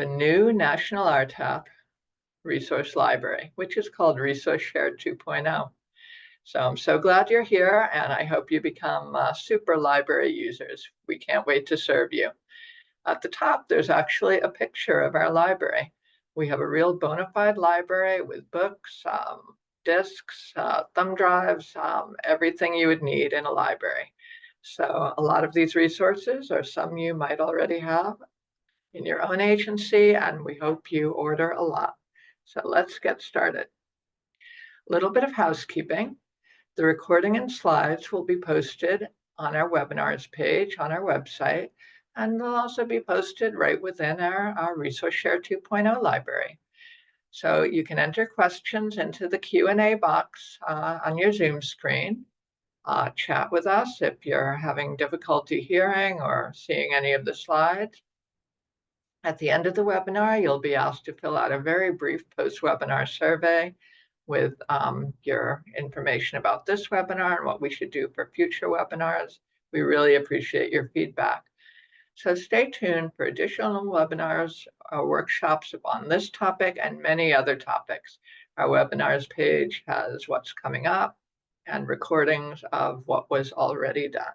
The new National RTAP Resource Library, which is called Resource Shared 2.0. So I'm so glad you're here, and I hope you become super library users. We can't wait to serve you. At the top, there's actually a picture of our library. We have a real bona fide library with books, discs, thumb drives, everything you would need in a library. So a lot of these resources are some you might already have in your own agency, and we hope you order a lot. So let's get started. A little bit of housekeeping. The recording and slides will be posted on our webinars page on our website, and they'll also be posted right within our Resource Share 2.0 library. So you can enter questions into the Q&A box on your Zoom screen. Chat with us if you're having difficulty hearing or seeing any of the slides. At the end of the webinar, you'll be asked to fill out a very brief post-webinar survey with your information about this webinar and what we should do for future webinars. We really appreciate your feedback. So stay tuned for additional webinars or workshops on this topic and many other topics. Our webinars page has what's coming up and recordings of what was already done.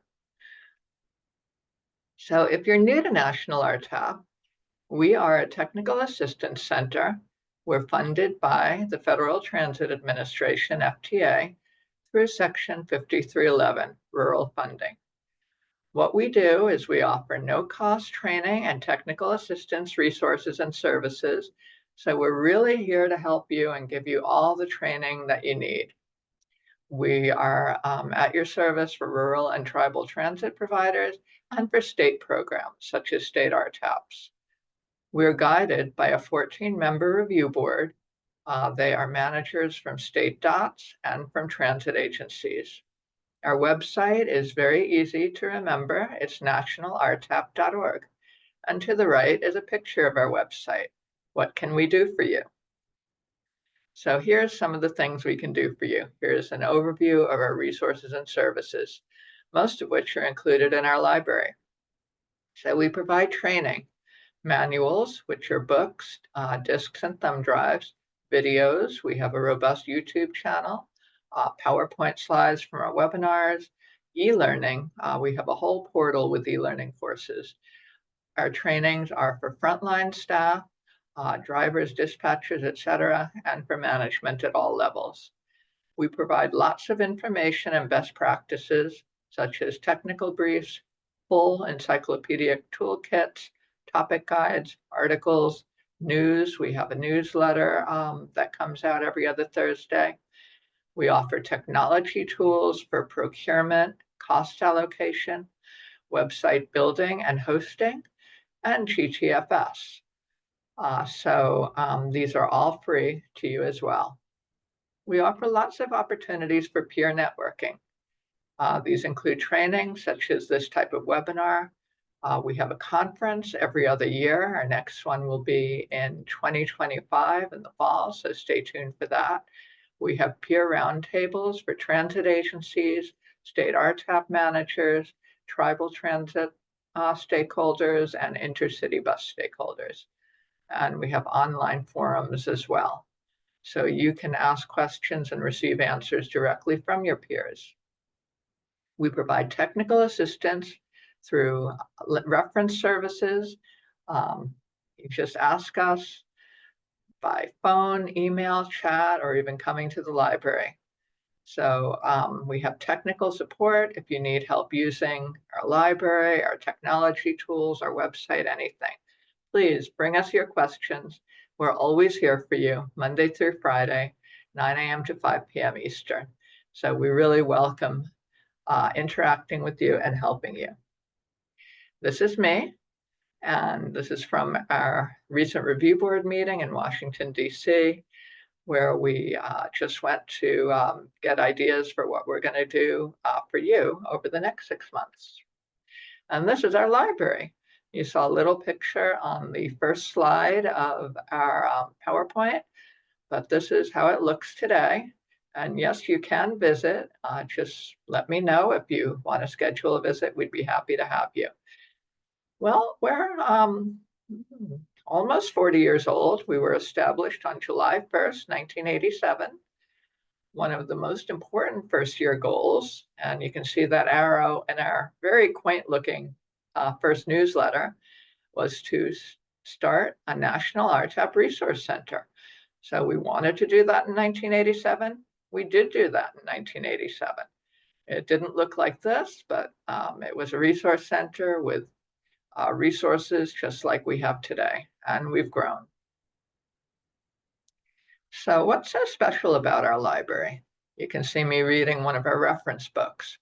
So if you're new to National RTAP, we are a technical assistance center. We're funded by the Federal Transit Administration, FTA, through Section 5311, rural funding. What we do is we offer no-cost training and technical assistance resources and services. So we're really here to help you and give you all the training that you need. We are at your service for rural and tribal transit providers and for state programs, such as state RTAPs. We're guided by a 14-member review board. They are managers from state DOTs and from transit agencies. Our website is very easy to remember. It's nationalrtap.org. And to the right is a picture of our website. What can we do for you? So here's some of the things we can do for you. Here's an overview of our resources and services, most of which are included in our library. So we provide training. Manuals, which are books, discs and thumb drives, videos. We have a robust YouTube channel, PowerPoint slides from our webinars, e-learning. We have a whole portal with e-learning courses. Our trainings are for frontline staff, drivers, dispatchers, etc., and for management at all levels. We provide lots of information and best practices, such as technical briefs, full encyclopedic toolkits, topic guides, articles, news. We have a newsletter that comes out every other Thursday. We offer technology tools for procurement, cost allocation, website building and hosting, and GTFS. These are all free to you as well. We offer lots of opportunities for peer networking. These include training, such as this type of webinar. We have a conference every other year. Our next one will be in 2025 in the fall, so stay tuned for that. We have peer roundtables for transit agencies, state RTAP managers, tribal transit stakeholders, and intercity bus stakeholders. And we have online forums as well. So you can ask questions and receive answers directly from your peers. We provide technical assistance through reference services. You just ask us by phone, email, chat, or even coming to the library. So we have technical support if you need help using our library, our technology tools, our website, anything. Please bring us your questions. We're always here for you, Monday through Friday, 9 a.m. to 5 p.m. Eastern. So we really welcome interacting with you and helping you. This is me, and this is from our recent review board meeting in Washington, D.C., where we just went to get ideas for what we're going to do for you over the next 6 months. And this is our library. You saw a little picture on the first slide of our PowerPoint, but this is how it looks today. And yes, you can visit. Just let me know if you want to schedule a visit. We'd be happy to have you. Well, almost 40 years old. We were established on July 1st, 1987. One of the most important first-year goals, and you can see that arrow in our very quaint-looking first newsletter, was to start a national RTAP resource center. So we wanted to do that in 1987. We did do that in 1987. It didn't look like this, but it was a resource center with resources just like we have today, and we've grown. So what's so special about our library? You can see me reading one of our reference books.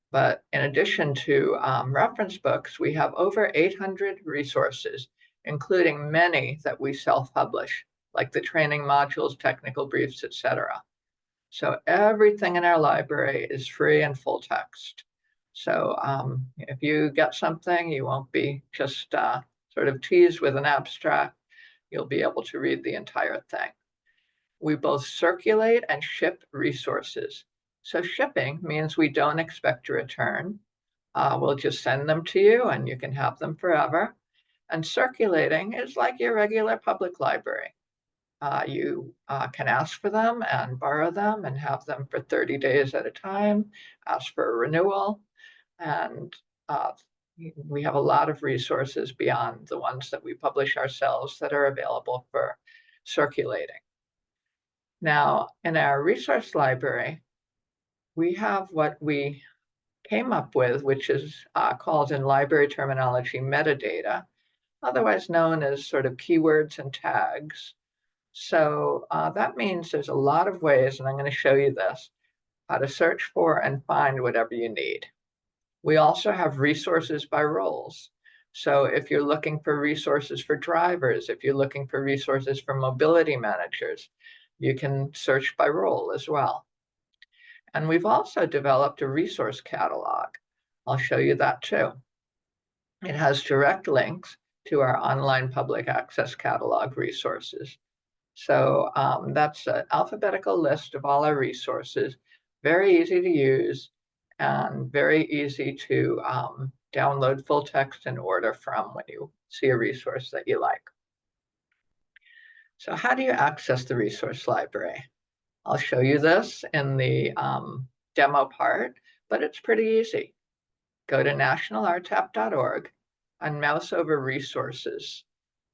But in addition to reference books, we have over 800 resources, including many that we self-publish, like the training modules, technical briefs, etc. So everything in our library is free and full text. So if you get something, you won't be just sort of teased with an abstract. You'll be able to read the entire thing. We both circulate and ship resources. So shipping means we don't expect a return. We'll just send them to you and you can have them forever. And circulating is like your regular public library. You can ask for them and borrow them and have them for 30 days at a time, ask for a renewal. And we have a lot of resources beyond the ones that we publish ourselves that are available for circulating. Now, in our resource library, we have what we came up with, which is called in library terminology metadata, otherwise known as sort of keywords and tags. So that means there's a lot of ways, and I'm going to show you this, how to search for and find whatever you need. We also have resources by roles. So if you're looking for resources for drivers, if you're looking for resources for mobility managers, you can search by role as well. And we've also developed a resource catalog. I'll show you that too. It has direct links to our online public access catalog resources. So that's an alphabetical list of all our resources, very easy to use and very easy to download full text and order from when you see a resource that you like. So how do you access the resource library? I'll show you this in the demo part, but it's pretty easy. Go to nationalrtap.org and mouse over resources.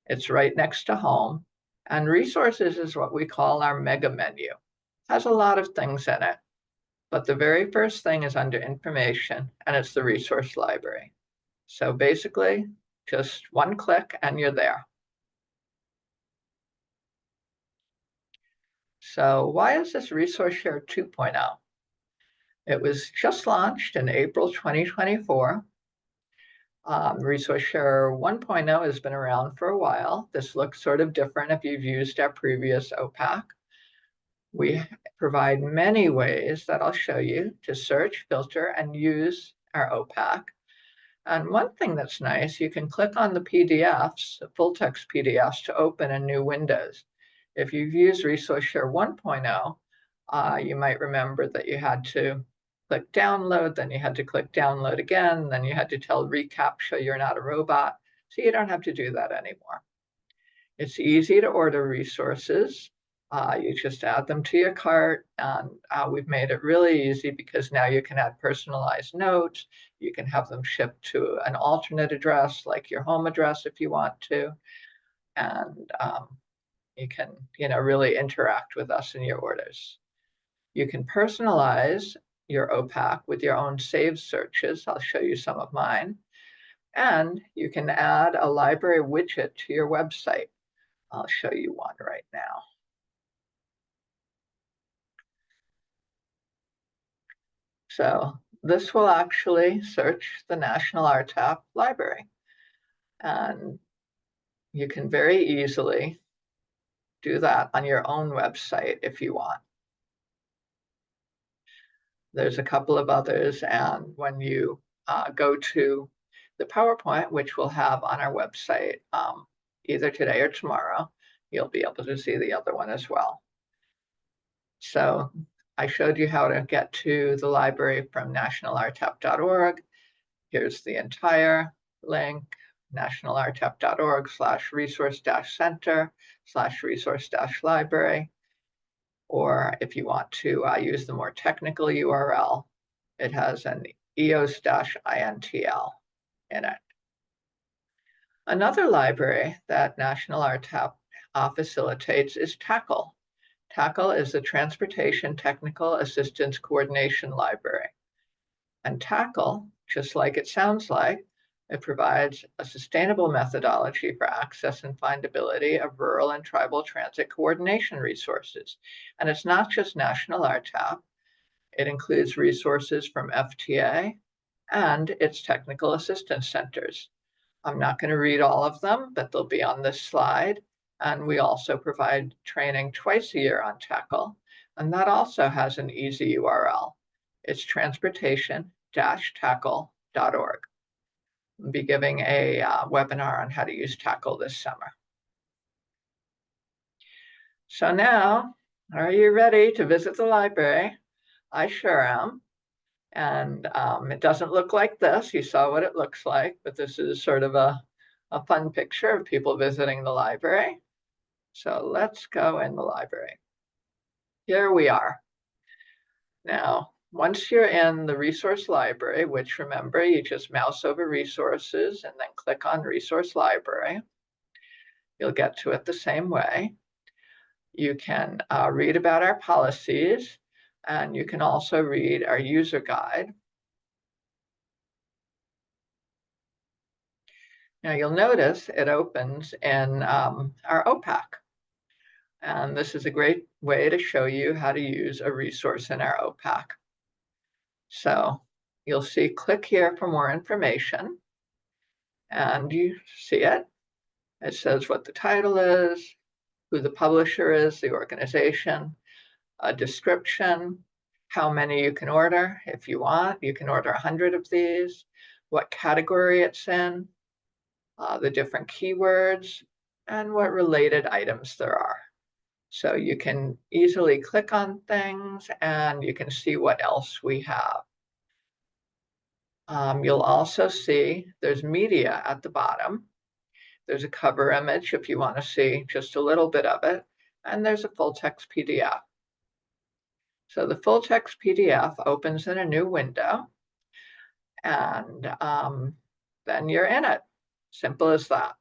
It's right next to home. And resources is what we call our mega menu. It has a lot of things in it, but the very first thing is under information, and it's the resource library. So basically, just one click and you're there. So why is this Resource Share 2.0? It was just launched in April 2024. Resource Share 1.0 has been around for a while. This looks sort of different if you've used our previous OPAC. We provide many ways that I'll show you to search, filter, and use our OPAC. And one thing that's nice, you can click on the PDFs, the full text PDFs, to open in new windows. If you've used Resource Share 1.0, you might remember that you had to click download, then you had to click download again, then you had to tell reCAPTCHA you're not a robot. So you don't have to do that anymore. It's easy to order resources. You just add them to your cart, and we've made it really easy because now you can add personalized notes. You can have them shipped to an alternate address, like your home address if you want to. And you can, really interact with us in your orders. You can personalize your OPAC with your own saved searches. I'll show you some of mine. And you can add a library widget to your website. I'll show you one right now. So this will actually search the National RTAP library. And you can very easily do that on your own website if you want. There's a couple of others, and when you go to the PowerPoint, which we'll have on our website either today or tomorrow, you'll be able to see the other one as well. So I showed you how to get to the library from nationalrtap.org. Here's the entire link. nationalrtap.org/resource-center/resource-library. Or if you want to use the more technical URL, it has an eos-intl in it. Another library that National RTAP facilitates is TACL. TACL is the Transportation Technical Assistance Coordination Library. And TACL, just like it sounds like, it provides a sustainable methodology for access and findability of rural and tribal transit coordination resources. And it's not just National RTAP. It includes resources from FTA and its technical assistance centers. I'm not going to read all of them, but they'll be on this slide. And we also provide training twice a year on TACL. And that also has an easy URL. It's transportation-tackle.org. We'll be giving a webinar on how to use TACL this summer. So now, are you ready to visit the library? I sure am. And it doesn't look like this. You saw what it looks like, but this is sort of a fun picture of people visiting the library. So let's go in the library. Here we are. Now, once you're in the resource library, which remember, you just mouse over resources and then click on resource library, you'll get to it the same way. You can read about our policies, and you can also read our user guide. Now you'll notice it opens in our OPAC. And this is a great way to show you how to use a resource in our OPAC. So you'll see, click here for more information. And you see it. It says what the title is, who the publisher is, the organization, a description, how many you can order. If you want, you can order 100 of these, what category it's in, the different keywords, and what related items there are. So you can easily click on things and you can see what else we have. You'll also see there's media at the bottom. There's a cover image if you want to see just a little bit of it, and there's a full text PDF. So the full text PDF opens in a new window, and then you're in it. Simple as that.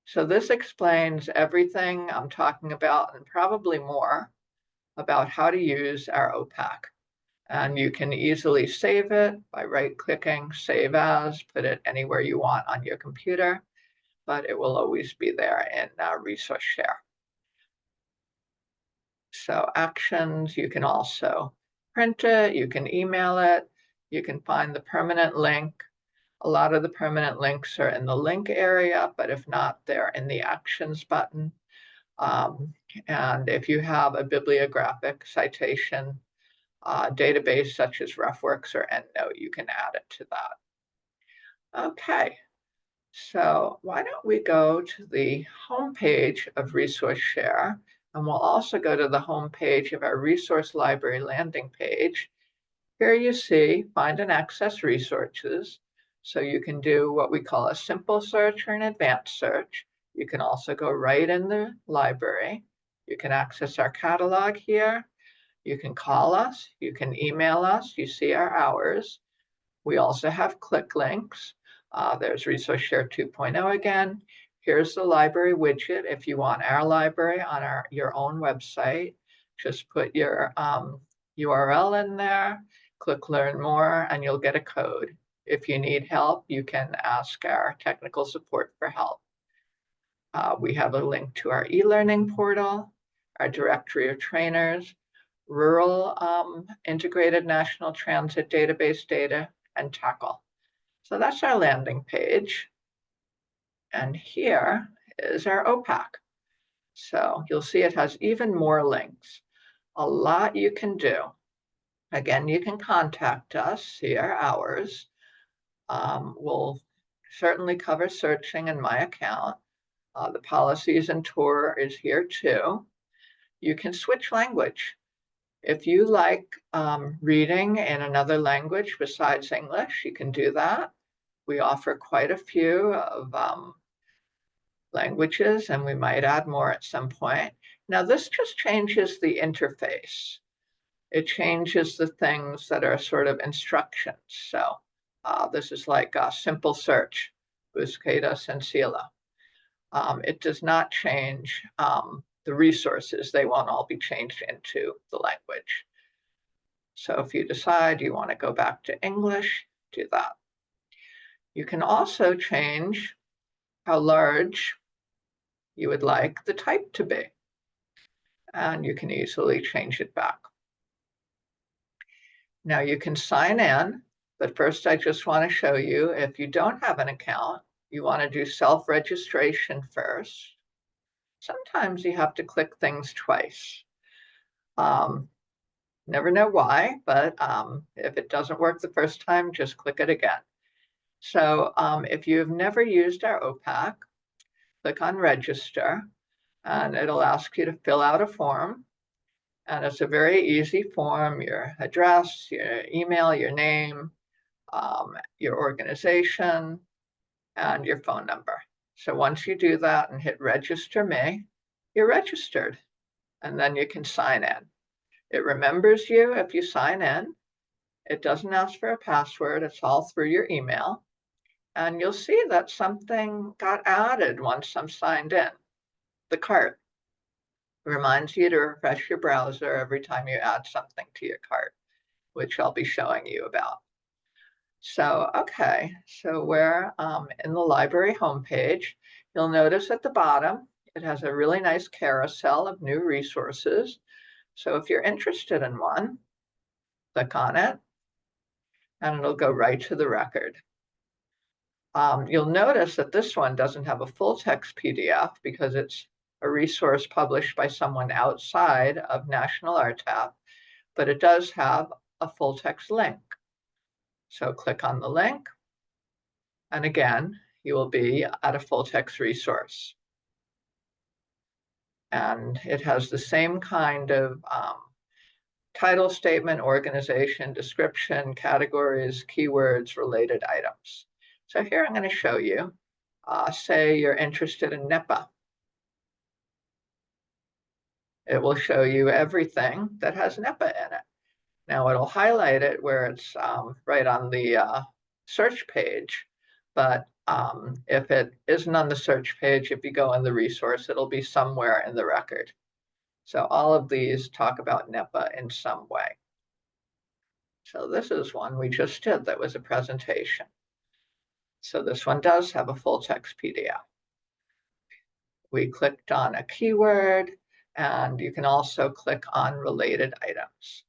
So this explains everything I'm talking about and probably more about how to use our OPAC. And you can easily save it by right-clicking, Save As, put it anywhere you want on your computer, but it will always be there in Resource Share. So actions, you can also print it, you can email it, you can find the permanent link. A lot of the permanent links are in the link area, but if not, they're in the actions button. And if you have a bibliographic citation database such as RefWorks or EndNote, you can add it to that. Okay, so why don't we go to the home page of Resource Share, and we'll also go to the home page of our Resource Library landing page. Here you see Find and Access Resources. So you can do what we call a simple search or an advanced search. You can also go right in the library. You can access our catalog here. You can call us. You can email us. You see our hours. We also have click links. There's Resource Share 2.0 again. Here's the library widget. If you want our library on your own website, just put your URL in there, click Learn More, and you'll get a code. If you need help, you can ask our technical support for help. We have a link to our e-learning portal, our directory of trainers, rural integrated national transit database data, and TACL. So that's our landing page. And here is our OPAC. So you'll see it has even more links. A lot you can do. Again, you can contact us, see our hours. We'll certainly cover searching in my account. The policies and tour is here too. You can switch language. If you like reading in another language besides English, you can do that. We offer quite a few of languages, and we might add more at some point. Now, this just changes the interface. It changes the things that are sort of instructions. So this is like a simple search, Busqueda Sencilla. It does not change the resources. They won't all be changed into the language. So if you decide you want to go back to English, do that. You can also change how large you would like the type to be, and you can easily change it back. Now you can sign in, but first I just want to show you, if you don't have an account, you want to do self-registration first. Sometimes you have to click things twice. Never know why, but if it doesn't work the first time, just click it again. So if you've never used our OPAC, click on register, and it'll ask you to fill out a form. And it's a very easy form: your address, your email, your name, your organization, and your phone number. So once you do that and hit register me, you're registered, and then you can sign in. It remembers you if you sign in. It doesn't ask for a password. It's all through your email. And you'll see that something got added once I'm signed in. The cart reminds you to refresh your browser every time you add something to your cart, which I'll be showing you about. So, okay, so we're in the library homepage. You'll notice at the bottom, it has a really nice carousel of new resources. So if you're interested in one, click on it, and it'll go right to the record. You'll notice that this one doesn't have a full text PDF because it's a resource published by someone outside of National RTAP, but it does have a full text link. So click on the link, and again, you will be at a full text resource. And it has the same kind of title statement, organization, description, categories, keywords, related items. So here I'm going to show you, say you're interested in NEPA. It will show you everything that has NEPA in it. Now it'll highlight it where it's right on the search page, but if it isn't on the search page, if you go in the resource, it'll be somewhere in the record. So all of these talk about NEPA in some way. So this is one we just did that was a presentation. So this one does have a full text PDF. We clicked on a keyword, and you can also click on related items.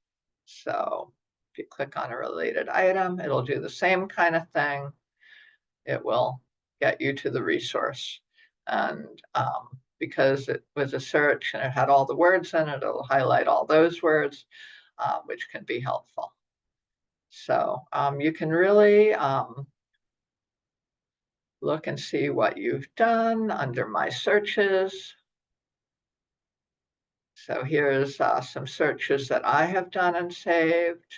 So if you click on a related item, it'll do the same kind of thing. It will get you to the resource. And because it was a search and it had all the words in it, it'll highlight all those words, which can be helpful. So you can really look and see what you've done under My Searches. So here's some searches that I have done and saved.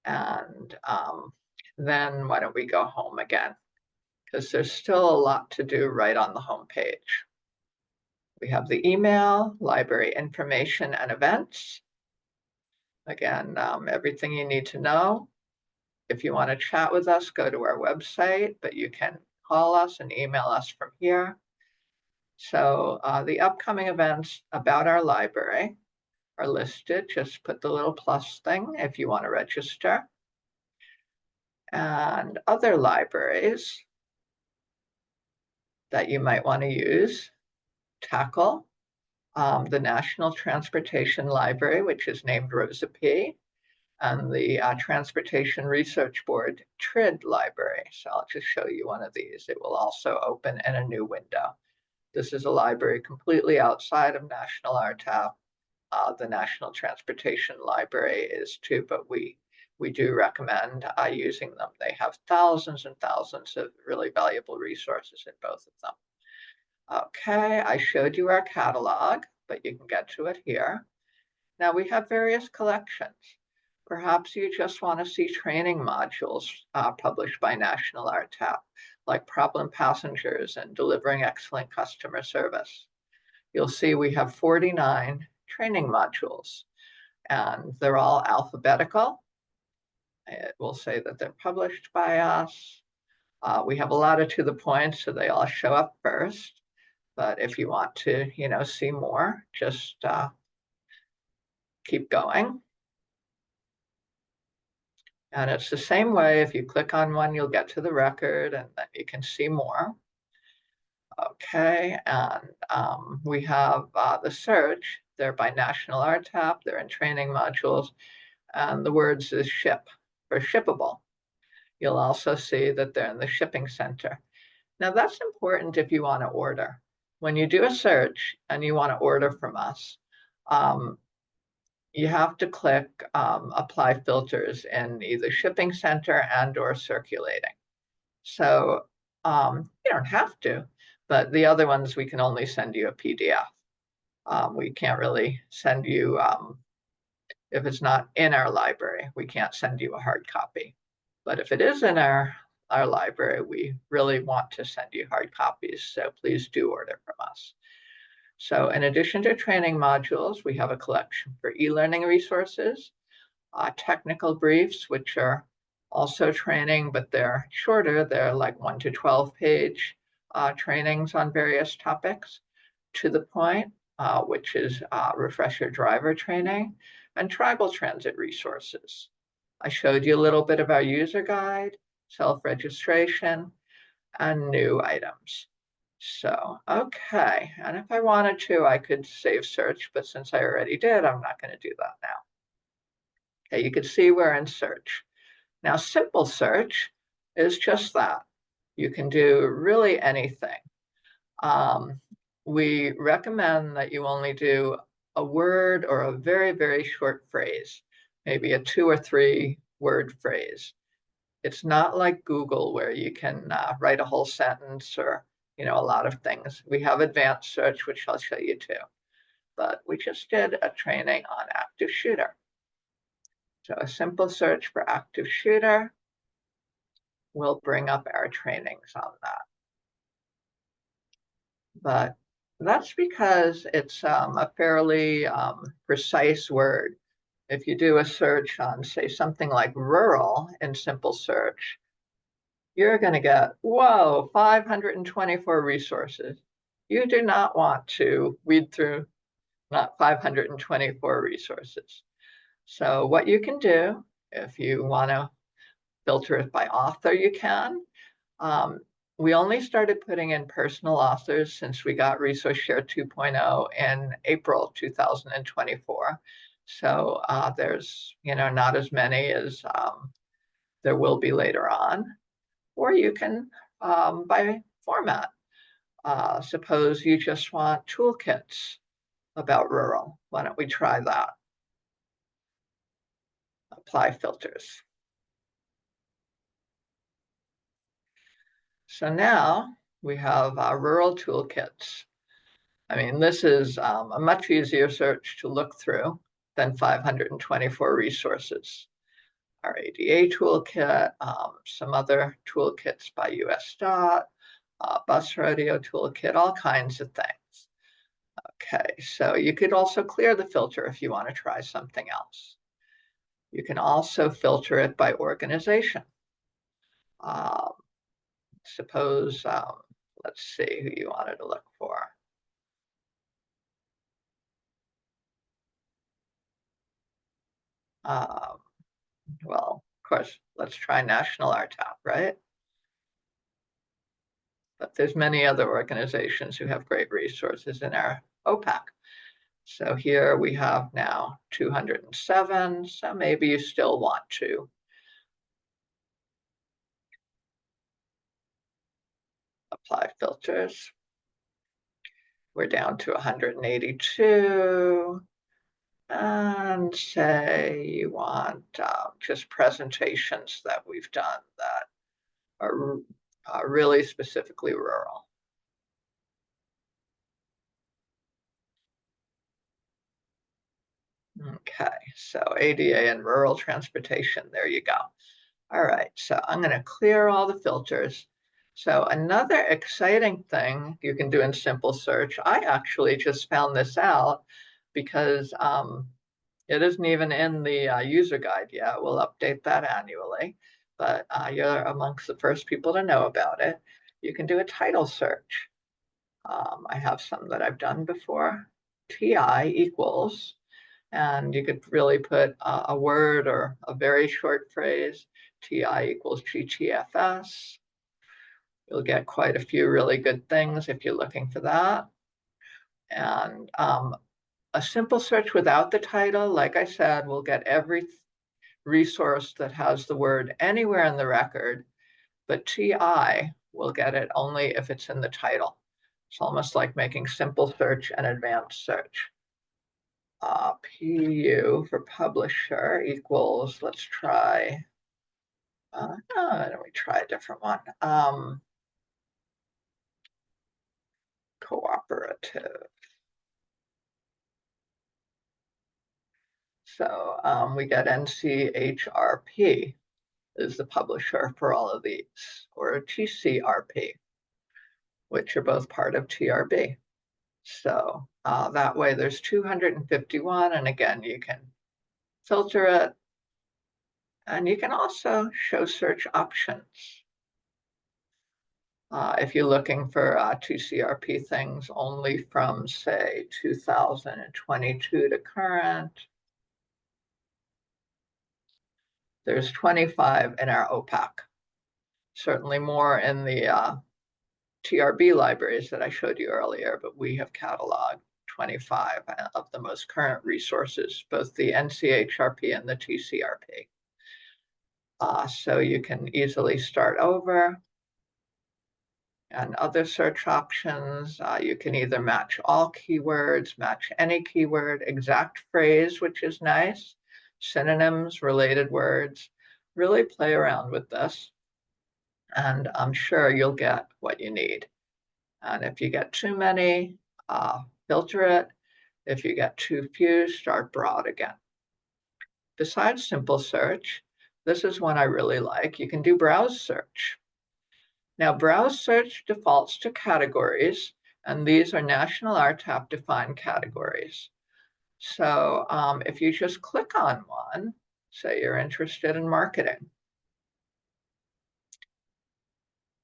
And then why don't we go home again? Because there's still a lot to do right on the home page. We have the email, library information, and events. Again, everything you need to know. If you want to chat with us, go to our website, but you can call us and email us from here. So the upcoming events about our library are listed. Just put the little plus thing if you want to register. And other libraries that you might want to use tackle the National Transportation Library, which is named Rosa P., and the Transportation Research Board TRID Library. So I'll just show you one of these. It will also open in a new window. This is a library completely outside of National RTAP. The National Transportation Library is too, but we do recommend using them. They have thousands and thousands of really valuable resources in both of them. Okay, I showed you our catalog, but you can get to it here. Now we have various collections. Perhaps you just want to see training modules published by National RTAP, like problem passengers and delivering excellent customer service. You'll see we have 49 training modules, and they're all alphabetical. It will say that they're published by us. We have a lot of to the point, so they all show up first. But if you want to, see more, just keep going. And it's the same way. If you click on one, you'll get to the record, and then you can see more. Okay, and we have the search. They're by National RTAP. They're in training modules. And the words is ship or shippable. You'll also see that they're in the shipping center. Now that's important if you want to order. When you do a search and you want to order from us, you have to click apply filters in either shipping center and or circulating. So you don't have to, but the other ones, we can only send you a PDF. We can't really send you, if it's not in our library, we can't send you a hard copy. But if it is in our library, we really want to send you hard copies. So please do order from us. So in addition to training modules, we have a collection for e-learning resources, technical briefs, which are also training, but they're shorter. They're like 1 to 12 page trainings on various topics. To the point, which is refresher driver training, and tribal transit resources. I showed you a little bit of our user guide, self-registration, and new items. So, okay, and if I wanted to, I could save search, but since I already did, I'm not going to do that now. Okay, you can see we're in search. Now, simple search is just that. You can do really anything. We recommend that you only do a word or a very, very short phrase, maybe a 2 or 3 word phrase. It's not like Google where you can write a whole sentence or, a lot of things. We have advanced search, which I'll show you too. But we just did a training on active shooter. So a simple search for active shooter will bring up our trainings on that. But that's because it's a fairly precise word. If you do a search on, say, something like rural in simple search, you're going to get, whoa, 524 resources. You do not want to weed through not 524 resources. So what you can do, if you want to filter it by author, you can. We only started putting in personal authors since we got Resource Share 2.0 in April 2024. So there's, not as many as there will be later on. Or you can, by format. Suppose you just want toolkits about rural. Why don't we try that? Apply filters. So now we have our rural toolkits. I mean, this is a much easier search to look through than 524 resources. Our ADA toolkit, some other toolkits by US DOT, bus rodeo toolkit, all kinds of things. Okay, so you could also clear the filter if you want to try something else. You can also filter it by organization. Suppose, let's see who you wanted to look for. Well, of course, let's try National RTAP, right? But there's many other organizations who have great resources in our OPAC. So here we have now 207, so maybe you still want to apply filters. We're down to 182. And say you want just presentations that we've done that are really specifically rural. Okay, so ADA and rural transportation, there you go. All right, so I'm going to clear all the filters. So another exciting thing you can do in simple search, I actually just found this out because it isn't even in the user guide yet. We'll update that annually, but you're amongst the first people to know about it. You can do a title search. I have some that I've done before. TI equals, and you could really put a word or a very short phrase, TI equals GTFS. You'll get quite a few really good things if you're looking for that. And a simple search without the title, like I said, will get every resource that has the word anywhere in the record, but TI will get it only if it's in the title. It's almost like making simple search and advanced search. PU for publisher equals, let's try, let me try a different one. Cooperative. So we get NCHRP is the publisher for all of these, or TCRP, which are both part of TRB. So that way there's 251, and again, you can filter it, and you can also show search options. If you're looking for TCRP things only from, say, 2022 to current, there's 25 in our OPAC. Certainly more in the TRB libraries that I showed you earlier, but we have cataloged 25 of the most current resources, both the NCHRP and the TCRP. So you can easily start over. And other search options, you can either match all keywords, match any keyword, exact phrase, which is nice, synonyms, related words. Really play around with this, and I'm sure you'll get what you need. And if you get too many, filter it. If you get too few, start broad again. Besides simple search, this is one I really like. You can do browse search. Now, browse search defaults to categories, and these are National RTAP defined categories. So if you just click on one, say you're interested in marketing,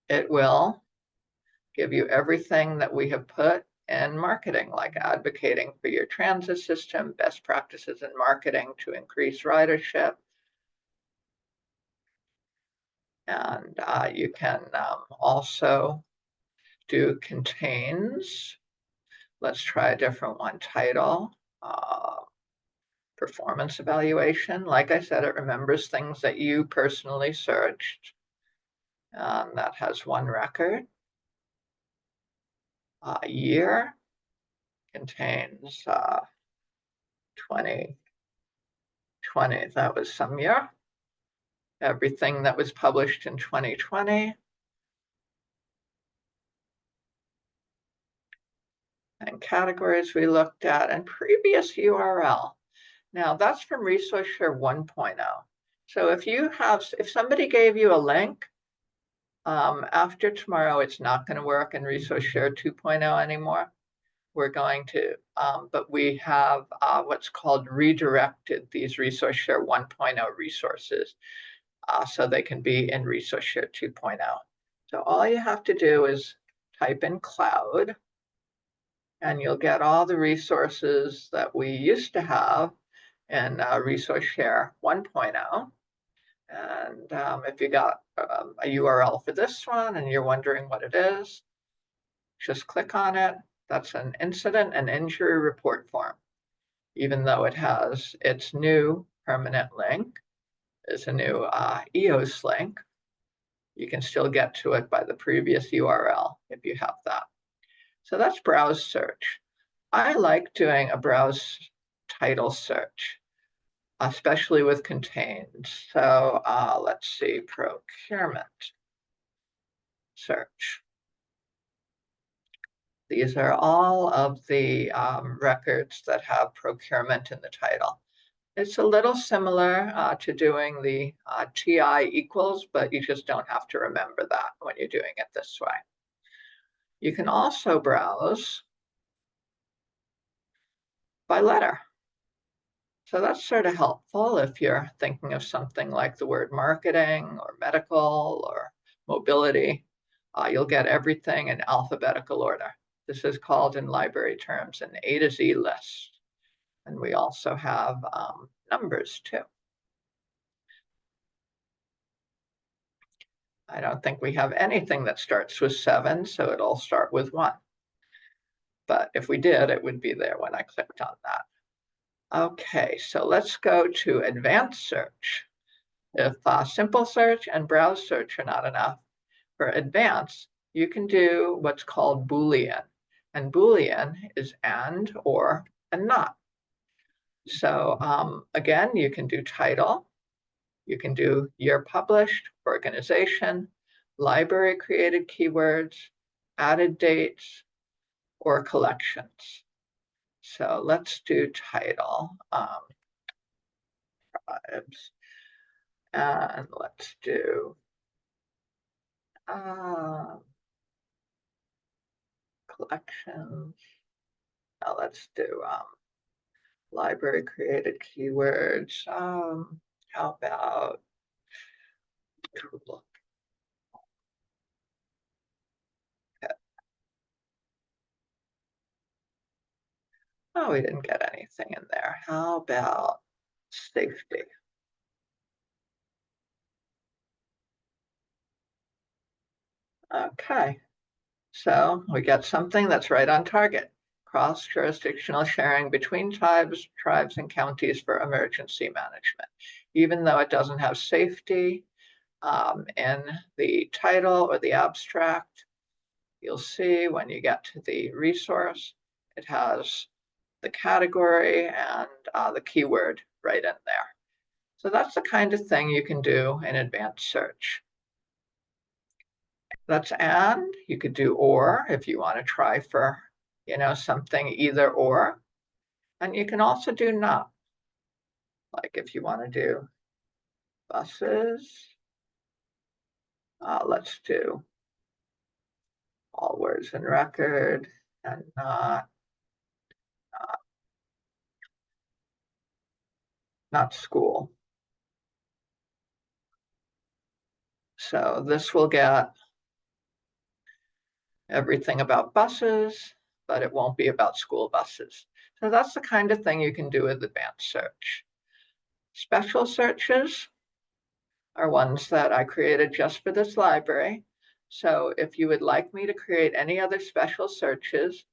it will give you everything that we have put in marketing, like advocating for your transit system, best practices in marketing to increase ridership. And you can also do contains. Let's try a different one, title, performance evaluation. Like I said, it remembers things that you personally searched. That has one record. Year contains 2020, that was some year. Everything that was published in 2020. And categories we looked at, and previous URL. Now that's from ResourceShare 1.0. So if somebody gave you a link, after tomorrow, it's not going to work in ResourceShare 2.0 anymore. We're going to, but we have what's called redirected these ResourceShare 1.0 resources so they can be in ResourceShare 2.0. So all you have to do is type in cloud, and you'll get all the resources that we used to have in ResourceShare 1.0. And if you got a URL for this one and you're wondering what it is, just click on it. That's an incident and injury report form. Even though it has its new permanent link, is a new EOS link, you can still get to it by the previous URL if you have that. So that's browse search. I like doing a browse title search, especially with contains. So let's see, procurement search. These are all of the records that have procurement in the title. It's a little similar to doing the TI equals, but you just don't have to remember that when you're doing it this way. You can also browse by letter. So that's sort of helpful if you're thinking of something like the word marketing or medical or mobility. You'll get everything in alphabetical order. This is called in library terms an A to Z list. And we also have numbers too. I don't think we have anything that starts with 7, so it'll start with 1. But if we did, it would be there when I clicked on that. Okay, so let's go to advanced search. If simple search and browse search are not enough, for advanced, you can do what's called Boolean. And Boolean is and, or, and not. So again, you can do title, you can do year published, organization, library created keywords, added dates, or collections. So let's do title, tribes, and let's do collections. Now let's do library created keywords. How about cool? Oh, we didn't get anything in there. How about safety? Okay, so we get something that's right on target. Cross-jurisdictional sharing between tribes and counties for emergency management. Even though it doesn't have safety in the title or the abstract, you'll see when you get to the resource, it has the category and the keyword right in there. So that's the kind of thing you can do in advanced search. That's and. You could do or if you want to try for, something either or. And you can also do not. Like if you want to do buses, let's do all words in record and not school. So this will get everything about buses, but it won't be about school buses. So that's the kind of thing you can do with advanced search. Special searches are ones that I created just for this library. So if you would like me to create any other special searches,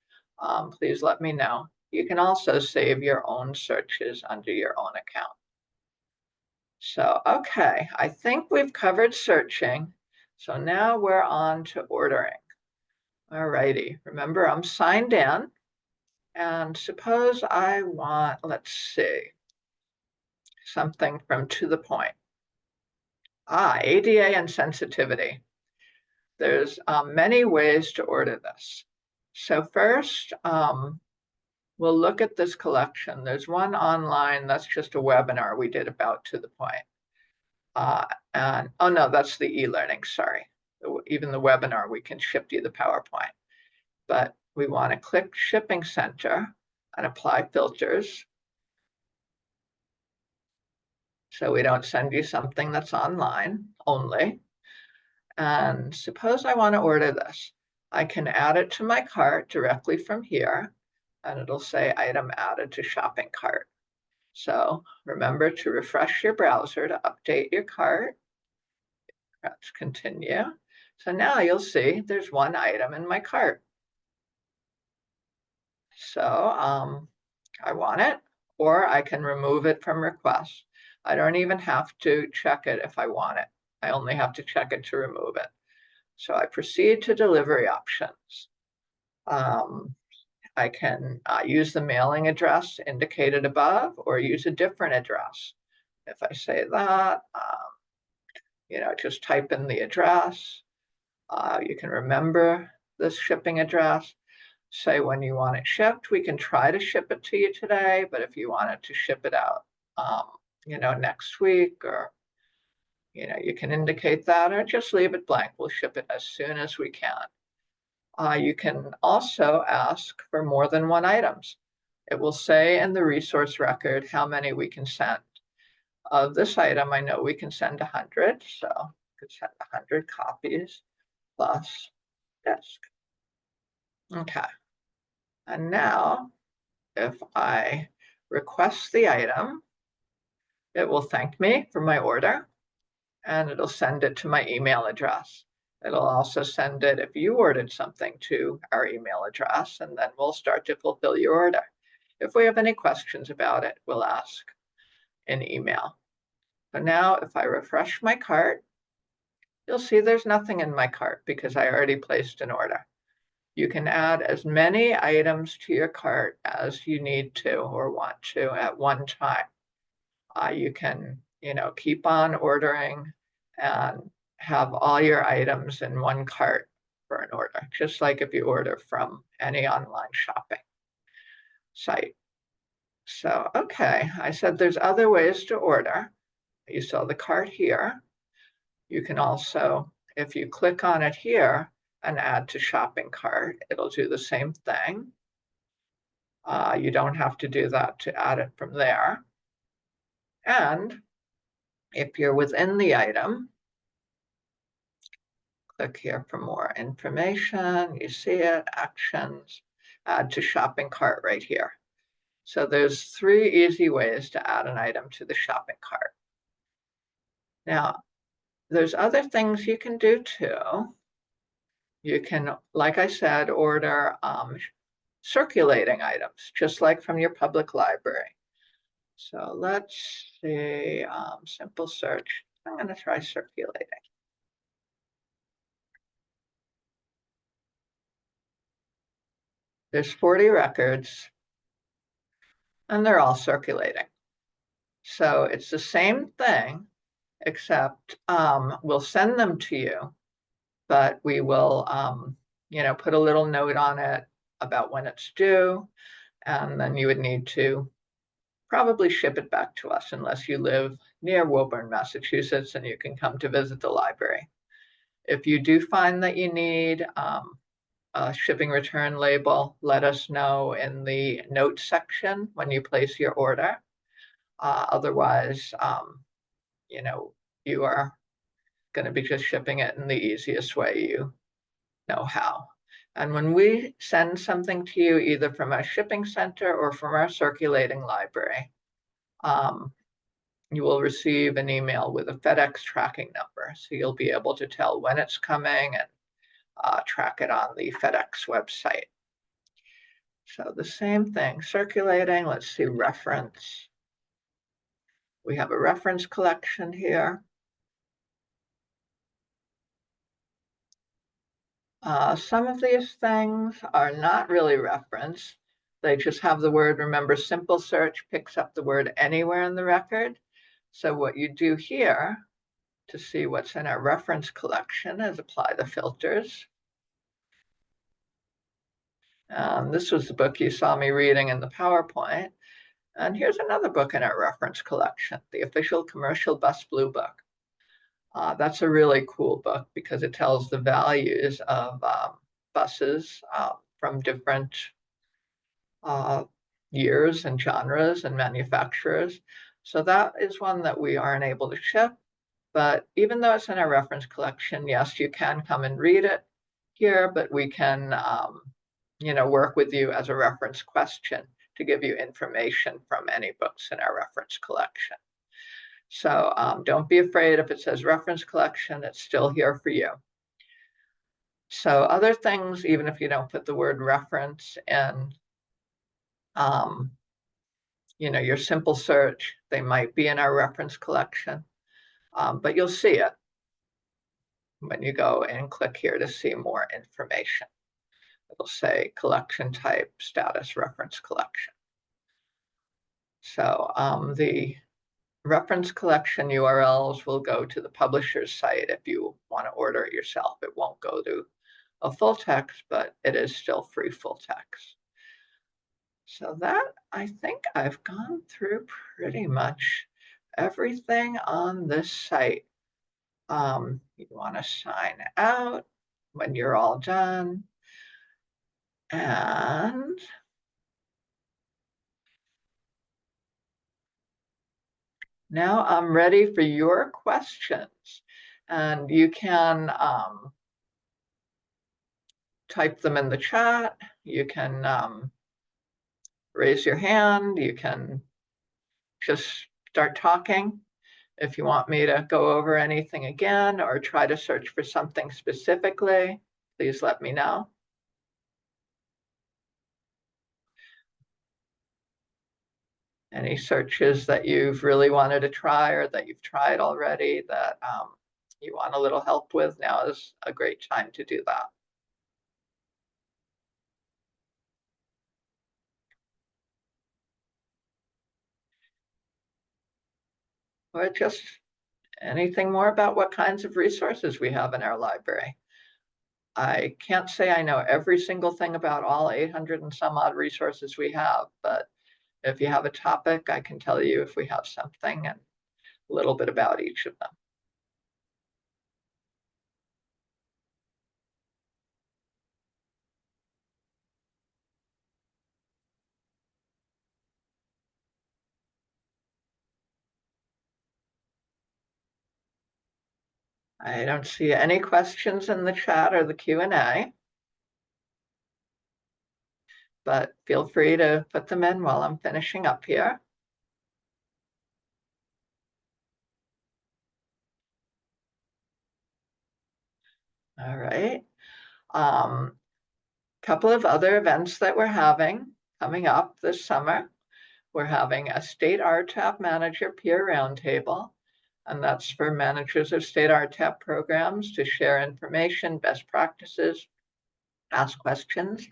please let me know. You can also save your own searches under your own account. So, okay, I think we've covered searching. So now we're on to ordering. All righty, remember I'm signed in. And suppose I want, let's see, something from to the point. ADA and sensitivity. There's many ways to order this. So first, we'll look at this collection. There's one online, that's just a webinar we did about to the point. And oh no, that's the e-learning, sorry. Even the webinar, we can ship you the PowerPoint. But we want to click Shipping Center and apply filters. So we don't send you something that's online only. And suppose I want to order this. I can add it to my cart directly from here, and it'll say item added to shopping cart. So remember to refresh your browser to update your cart. Let's continue. So now you'll see there's one item in my cart. So I want it, or I can remove it from request. I don't even have to check it if I want it. I only have to check it to remove it. So I proceed to delivery options. I can use the mailing address indicated above or use a different address. If I say that, just type in the address. You can remember this shipping address. Say when you want it shipped. We can try to ship it to you today, but if you want it to ship it out, next week, or, you can indicate that, or just leave it blank. We'll ship it as soon as we can. You can also ask for more than one items. It will say in the resource record how many we can send. Of this item, I know we can send 100, so we could send 100 copies plus disk. Okay. And now, if I request the item, it will thank me for my order, and it'll send it to my email address. It'll also send it, if you ordered something, to our email address, and then we'll start to fulfill your order. If we have any questions about it, we'll ask in email. So now if I refresh my cart, you'll see there's nothing in my cart because I already placed an order. You can add as many items to your cart as you need to or want to at one time. You can, keep on ordering and have all your items in one cart for an order, just like if you order from any online shopping site. So, okay, I said there's other ways to order. You saw the cart here. You can also, if you click on it here and add to shopping cart, it'll do the same thing. You don't have to do that to add it from there. And if you're within the item, click here for more information. You see it, actions, add to shopping cart right here. So there's 3 easy ways to add an item to the shopping cart. Now, there's other things you can do too. You can, like I said, order circulating items, just like from your public library. So let's see, simple search. I'm going to try circulating. There's 40 records, and they're all circulating. So it's the same thing, except we'll send them to you, but we will, put a little note on it about when it's due, and then you would need to probably ship it back to us unless you live near Woburn, Massachusetts, and you can come to visit the library. If you do find that you need a shipping return label, let us know in the notes section when you place your order. Otherwise, you are going to be just shipping it in the easiest way you know how. And when we send something to you, either from our shipping center or from our circulating library, you will receive an email with a FedEx tracking number. So you'll be able to tell when it's coming and track it on the FedEx website. So the same thing, circulating. Let's see, reference. We have a reference collection here. Some of these things are not really referenced. They just have the word. Remember, simple search picks up the word anywhere in the record. So what you do here to see what's in our reference collection is apply the filters. This was the book you saw me reading in the PowerPoint. And here's another book in our reference collection, the Official Commercial Bus Blue Book. That's a really cool book because it tells the values of buses from different years and genres and manufacturers. So that is one that we aren't able to ship. But even though it's in our reference collection, yes, you can come and read it here, but we can work with you as a reference question to give you information from any books in our reference collection. So don't be afraid if it says reference collection, it's still here for you. So other things, even if you don't put the word reference in, your simple search, they might be in our reference collection, but you'll see it when you go and click here to see more information. It'll say collection type, status, reference collection. So the reference collection URLs will go to the publisher's site if you want to order it yourself. It won't go to a full text, but it is still free full text. So that, I think I've gone through pretty much everything on this site. You want to sign out when you're all done. And now I'm ready for your questions. And you can type them in the chat. You can raise your hand. You can just start talking. If you want me to go over anything again or try to search for something specifically, please let me know. Any searches that you've really wanted to try or that you've tried already that you want a little help with, now is a great time to do that. Or just anything more about what kinds of resources we have in our library. I can't say I know every single thing about all 800 and some odd resources we have, but if you have a topic, I can tell you if we have something and a little bit about each of them. I don't see any questions in the chat or the Q&A, but feel free to put them in while I'm finishing up here. All right. Couple of other events that we're having coming up this summer. We're having a state RTAP manager peer roundtable, and that's for managers of state RTAP programs to share information, best practices, ask questions.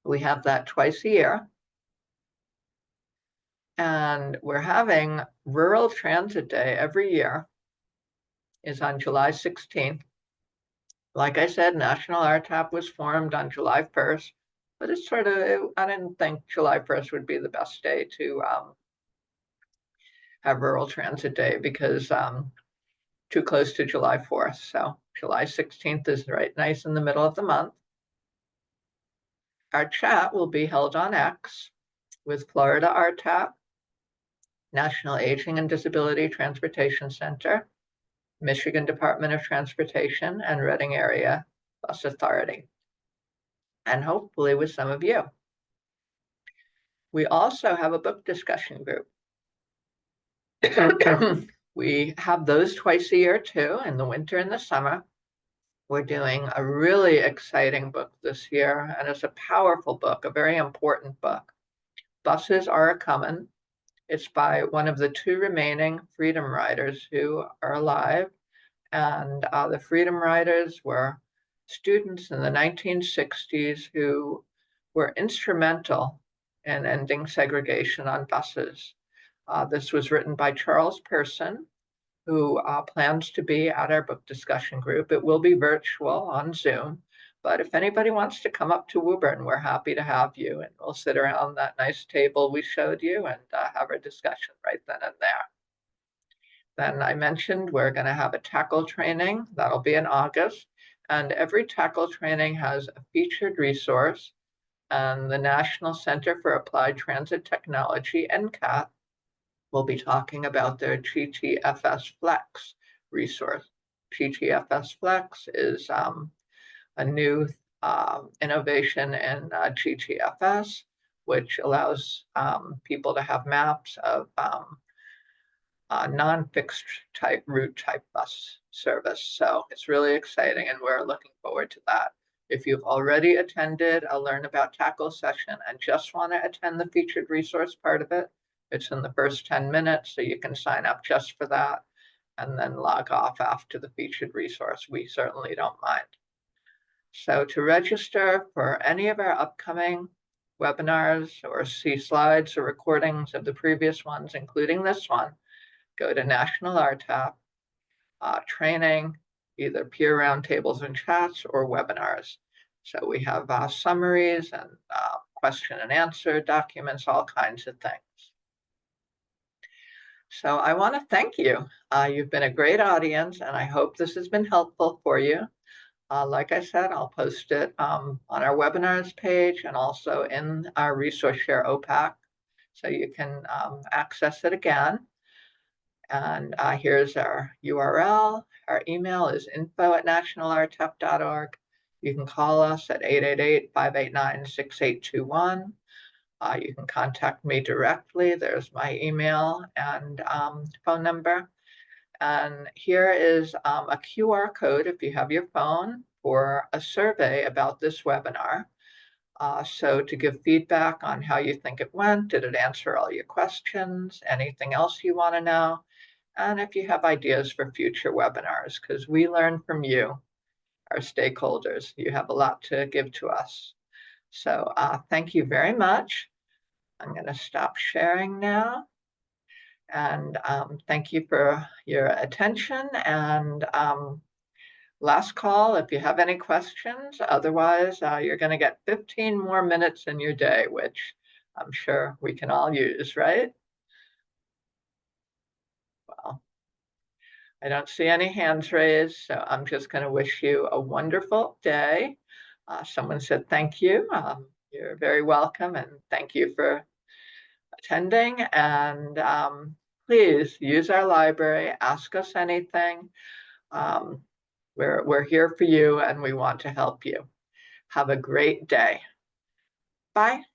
We have that twice a year. And we're having Rural Transit Day every year, is on July 16th. Like I said, National RTAP was formed on July 1st, but it's sort of, I didn't think July 1st would be the best day to have Rural Transit Day because too close to July 4th. So July 16th is right nice in the middle of the month. Our chat will be held on X with Florida RTAP, National Aging and Disability Transportation Center, Michigan Department of Transportation, and Reading Area Bus Authority, and hopefully with some of you. We also have a book discussion group. We have those twice a year too, in the winter and the summer. We're doing a really exciting book this year, and it's a powerful book, a very important book. Buses Are A-Comin'. It's by one of the two remaining Freedom Riders who are alive. And the Freedom Riders were students in the 1960s who were instrumental in ending segregation on buses. This was written by Charles Person, who plans to be at our book discussion group. It will be virtual on Zoom, but if anybody wants to come up to Woburn, we're happy to have you, and we'll sit around that nice table we showed you and have a discussion right then and there. Then I mentioned we're going to have a tackle training. That'll be in August. And every tackle training has a featured resource. And the National Center for Applied Transit Technology, NCAT, will be talking about their GTFS Flex resource. GTFS Flex is a new innovation in GTFS, which allows people to have maps of non-fixed type route type bus service. So it's really exciting and we're looking forward to that. If you've already attended a Learn About Tackle session and just want to attend the featured resource part of it, it's in the first 10 minutes, so you can sign up just for that and then log off after the featured resource. We certainly don't mind. So to register for any of our upcoming webinars or see slides or recordings of the previous ones, including this one, go to National RTAP training, either peer roundtables and chats or webinars. So we have summaries and question and answer documents, all kinds of things. So I want to thank you. You've been a great audience, and I hope this has been helpful for you. Like I said, I'll post it on our webinars page and also in our resource share OPAC, so you can access it again. And here's our URL. Our email is info@nationalrtap.org. You can call us at 888-589-6821. You can contact me directly. There's my email and phone number. And here is a QR code if you have your phone for a survey about this webinar. So to give feedback on how you think it went, did it answer all your questions, anything else you want to know, and if you have ideas for future webinars, because we learn from you, our stakeholders. You have a lot to give to us. So thank you very much. I'm going to stop sharing now. And thank you for your attention. And last call if you have any questions. Otherwise, you're going to get 15 more minutes in your day, which I'm sure we can all use, right? Well, I don't see any hands raised, so I'm just going to wish you a wonderful day. Someone said thank you. You're very welcome, and thank you for attending. And please use our library, ask us anything. We're here for you, and we want to help you. Have a great day. Bye.